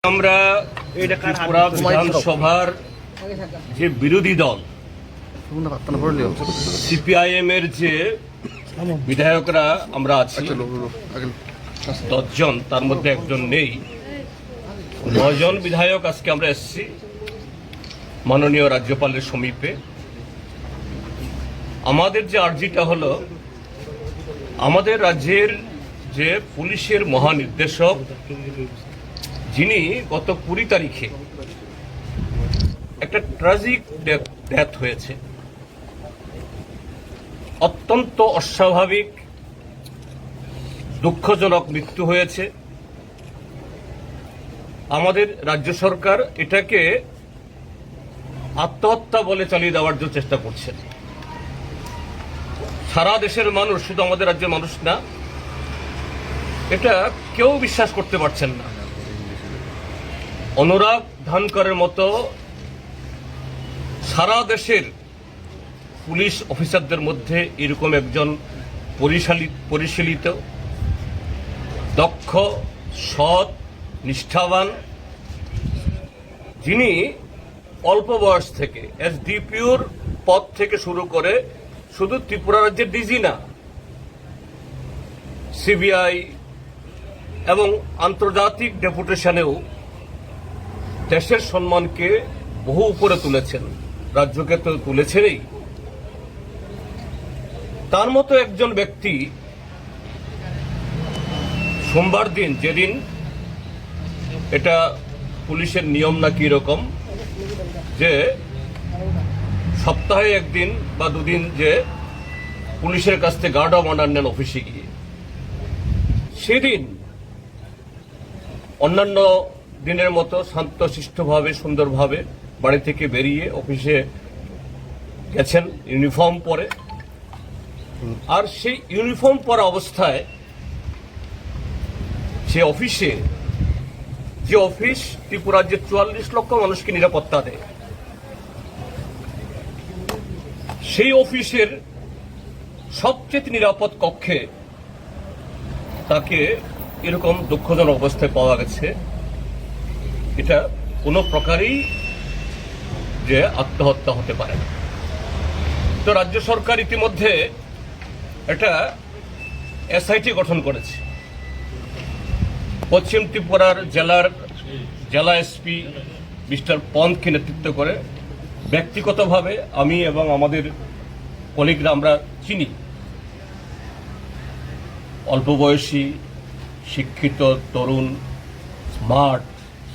আমরা ত্রিপুরা বিধানসভার যে বিরোধী দল সিপিআইএম এর যে বিধায়করা আমরা আছি 10 জন, তার মধ্যে একজন নেই। 9 জন বিধায়ক আজকে আমরা এসেছি মাননীয় রাজ্যপালের সমীপে। আমাদের যে আর্জিটা হলো, আমাদের রাজ্যের যে পুলিশের মহানির্দেশক যিনি গত 20 তারিখে একটা ট্র্যাজিক ডেথ হয়েছে, অত্যন্ত অস্বাভাবিক দুঃখজনক মৃত্যু হয়েছে। আমাদের রাজ্য সরকার এটাকে আত্মহত্যা বলে চালিয়ে দেওয়ার জন্য চেষ্টা করছে। সারা দেশের মানুষ, শুধু আমাদের রাজ্যের মানুষ না, এটা কেউ বিশ্বাস করতে পারছেন না। অনুরাগ ধানকরের মতো সারা দেশের পুলিশ অফিসারদের মধ্যে এরকম একজন পরিশীলিত, দক্ষ, সৎ, নিষ্ঠাবান, যিনি অল্প বয়স থেকে এসডিপিওর পদ থেকে শুরু করে শুধু ত্রিপুরা রাজ্যের ডিজি না, সিবিআই এবং আন্তর্জাতিক ডেপুটেশনেও দেশের সম্মানকে বহু উপরে তুলেছেন, রাজ্যকে তো তুলেছেনই। তার মতো একজন ব্যক্তি সোমবার দিন, যেদিন এটা পুলিশের নিয়ম নাকি এরকম যে সপ্তাহে একদিন বা দুদিন যে পুলিশের কাছ থেকে গার্ড অব অনার নেন অফিসে গিয়ে, সেদিন অন্যান্য দিনের মতো শান্তশিষ্টভাবে সুন্দরভাবে বাড়ি থেকে বেরিয়ে অফিসে গেছেন ইউনিফর্ম পরে। আর সেই ইউনিফর্ম পরা অবস্থায় সে অফিসে, যে অফিস ত্রিপুরার যে 44 লক্ষ মানুষকে নিরাপত্তা দেয়, সেই অফিসের সবচেয়ে নিরাপদ কক্ষে তাকে এরকম দুঃখজনক অবস্থায় পাওয়া গেছে। এটা কোনো প্রকারই যে আত্মহত্যা হতে পারে না। তো রাজ্য সরকার ইতিমধ্যে একটা এসআইটি গঠন করেছে। পশ্চিম ত্রিপুরার জেলা এসপি মিস্টার পন্তকে নেতৃত্ব করে। ব্যক্তিগতভাবে আমি এবং আমাদের কলিগরা আমরা চিনি, অল্প বয়সী, শিক্ষিত, তরুণ, স্মার্ট,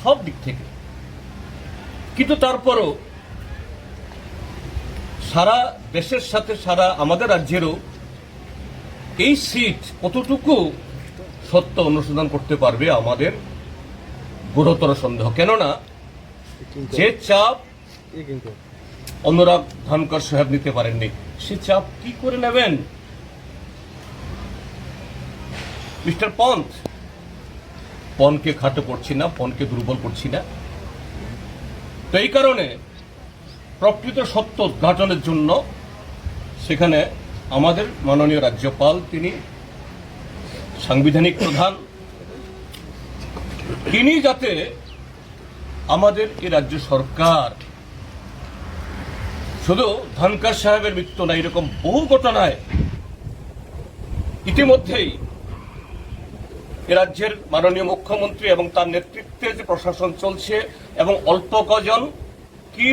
সব দিক থেকে। কিন্তু তারপরও সারা দেশের সাথে সারা আমাদের রাজ্যেরও এই সিট কতটুকু সত্য অনুসন্ধান করতে পারবে আমাদের গুরুতর সন্দেহ। কেননা যে চাপ অনুরাগ ধানকর সাহেব নিতে পারেননি, সে চাপ কি করে নেবেন মিস্টার পনকে খাটো করছি না, পনকে দুর্বল করছি না। তো এই কারণে প্রকৃত সত্য উদ্ঘাটনের জন্য সেখানে আমাদের মাননীয় রাজ্যপাল, তিনি সাংবিধানিক প্রধান, তিনি যাতে আমাদের এই রাজ্য সরকার শুধু ধানকর সাহেবের মৃত্যু না, এরকম বহু ঘটনায় ইতিমধ্যেই এ রাজ্যের মাননীয় মুখ্যমন্ত্রী এবং তার নেতৃত্বে যে প্রশাসন চলছে, এবং অল্প কজন কি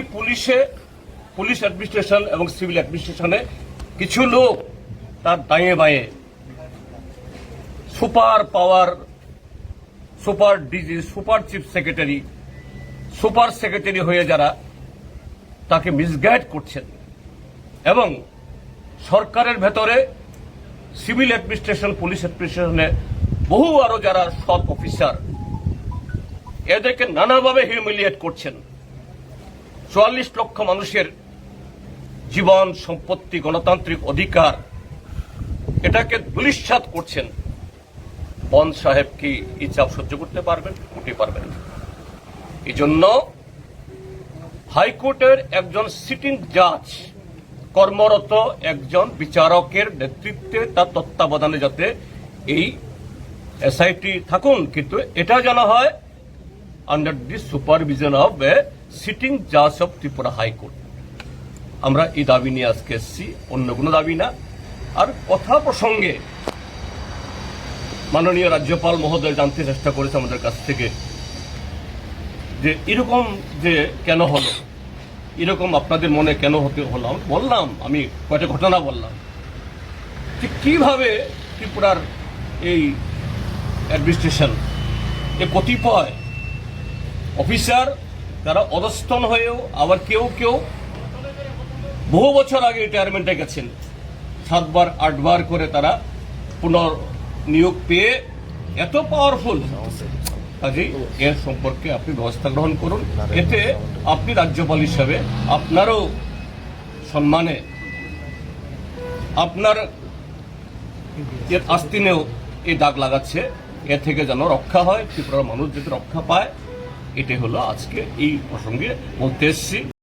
পুলিশ অ্যাডমিনিস্ট্রেশন এবং সিভিল অ্যাডমিনিস্ট্রেশনে কিছু লোক তার দাঁয়ে বাঁয়ে super power, super DG, super chief secretary, super secretary হয়ে যারা তাকে মিসগাইড করছেন, এবং সরকারের ভেতরে সিভিল অ্যাডমিনিস্ট্রেশন, পুলিশ অ্যাডমিনিস্ট্রেশনে বহু আরো যারা সৎ অফিসার, এদেরকে নানাভাবে হিউমিলিয়েট করছেন। 44 লক্ষ মানুষের জীবন, সম্পত্তি, গণতান্ত্রিক অধিকার, এটাকে দুলিশ্বাত করছেন। পন্ত সাহেব কি এই চাপ সহ্য করতে পারবেন? মোটেই পারবেন না। এই জন্য হাইকোর্টের একজন সিটিং জাজ, কর্মরত একজন বিচারকের নেতৃত্বে, তার তত্ত্বাবধানে যাতে এই এসআইটি থাকুন, কিন্তু এটা জানা হয় under the supervision of a sitting judge of Tripura High Court. আমরা এই দাবি নিয়ে আজকে এসেছি, অন্য কোনো দাবি না। আর কথা প্রসঙ্গে মাননীয় রাজ্যপাল মহোদয় জানতে চেষ্টা করেছে আমাদের কাছ থেকে যে এরকম যে কেন হলো, এরকম আপনাদের মনে কেন হতে হলো। বললাম, আমি কয়েকটা ঘটনা বললাম যে কিভাবে ত্রিপুরার এই অ্যাডমিনিস্ট্রেশন এ কতিপয় অফিসার তারা অধস্তন হয়েও, আবার কেউ কেউ বহু বছর আগে রিটায়ারমেন্টে গেছেন, 7 বার 8 বার করে তারা পুনর্নিয়োগ পেয়ে এত পাওয়ারফুল। কাজেই এর সম্পর্কে আপনি ব্যবস্থা গ্রহণ করুন, এতে আপনি রাজ্যপাল হিসাবে আপনারও সম্মানে, আপনার এর আস্তিনেও এই দাগ লাগাচ্ছে। এ থেকে যেন রক্ষা হয়, ত্রিপুরার মানুষ যাতে রক্ষা পায়, এটাই হলো আজকে এই প্রসঙ্গে বলতে এসেছি।